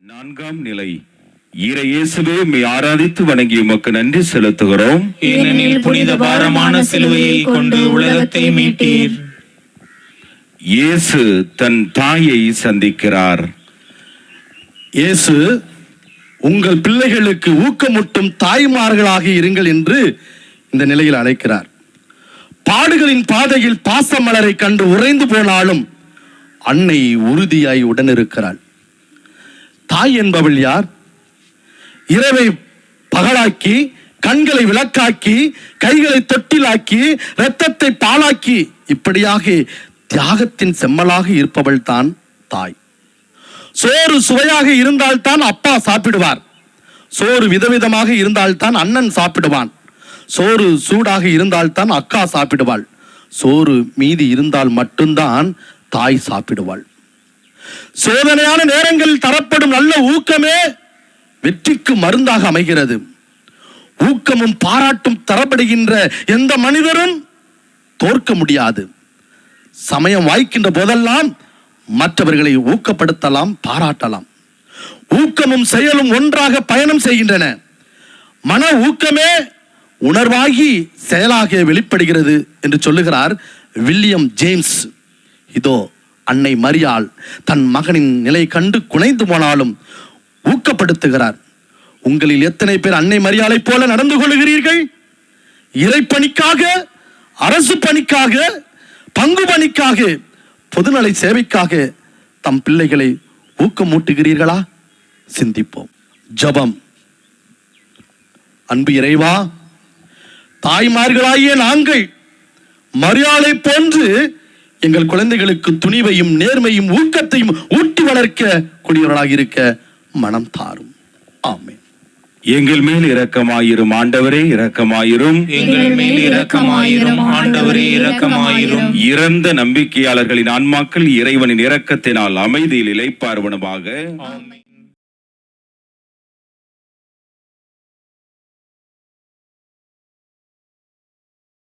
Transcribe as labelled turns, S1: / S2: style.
S1: நான்காம் நிலை. இயேசுவே, உம்மை ஆராதித்து வணங்கி உமக்கு நன்றி செலுத்துகிறோம்.
S2: ஏனெனில் புனித பாரமான சிலுவையை கொண்டு உலகத்தை மீட்டீர்.
S1: இயேசு தன் தாயை சந்திக்கிறார்.
S3: இயேசு உங்கள் பிள்ளைகளுக்கு ஊக்கமூட்டும் தாய்மார்களாக இருங்கள் என்று இந்த நிலையில் அழைக்கிறார். பாடுகளின் பாதையில் பாசமலரை கண்டு உறைந்து போனாலும் அன்னை உறுதியாய் உடனிருக்கிறாள். தாய் என்பவள் யார்? இரவை பகலாக்கி, கண்களை விளக்காக்கி, கைகளை தொட்டிலாக்கி, இரத்தத்தை பாலாக்கி, இப்படியாக தியாகத்தின் செம்மலாக இருப்பவள் தான் தாய். சோறு சுவையாக இருந்தால்தான் அப்பா சாப்பிடுவார். சோறு விதவிதமாக இருந்தால்தான் அண்ணன் சாப்பிடுவான். சோறு சூடாக இருந்தால்தான் அக்கா சாப்பிடுவாள். சோறு மீதி இருந்தால் மட்டும்தான் தாய் சாப்பிடுவாள். சோதனையான நேரங்களில் தரப்படும் நல்ல ஊக்கமே வெற்றிக்கு மருந்தாக அமைகிறது. ஊக்கமும் பாராட்டும் தரப்படுகின்ற எந்த மனிதரும் தோற்க முடியாது. சமயம் வாய்க்கின்ற போதெல்லாம் மற்றவர்களை ஊக்கப்படுத்தலாம், பாராட்டலாம். ஊக்கமும் செயலும் ஒன்றாக பயணம் செய்கின்றன. மன ஊக்கமே உணர்வாகி செயலாக வெளிப்படுகிறது என்று சொல்லுகிறார் வில்லியம் ஜேம்ஸ். இதோ அன்னை மரியாள் தன் மகனின் நிலை கண்டு குனைந்து போனாலும் ஊக்கப்படுத்துகிறார். உங்களில் எத்தனை பேர் அன்னை மரியாளை போல நடந்து கொள்கிறீர்கள்? இறைப்பணிக்காக, அரசு பணிக்காக, பங்கு பணிக்காக, பொதுநலை சேவைக்காக தம் பிள்ளைகளை ஊக்கமூட்டுகிறீர்களா? சிந்திப்போம். ஜெபம். அன்பு இறைவா, தாய்மார்களாகிய நாங்கள் மரியாளை போன்று எங்கள் குழந்தைகளுக்கு துணிவையும் நேர்மையும் ஊக்கத்தையும் ஊட்டி வளர்க்க கூடியவர்களாக இருக்க மனம் தாரும். ஆமென்.
S1: எங்கள் மேல் இரக்கமாயிரும் ஆண்டவரே, இரக்கமாயிரும்.
S2: எங்கள் மேல் இரக்கமாயிரும் ஆண்டவரே, இரக்கமாயிரும்.
S1: இறந்த நம்பிக்கையாளர்களின் ஆன்மாக்கள் இறைவனின் இரக்கத்தினால் அமைதியில் இளைப்பாறுவனவாக.
S2: ஆமென்.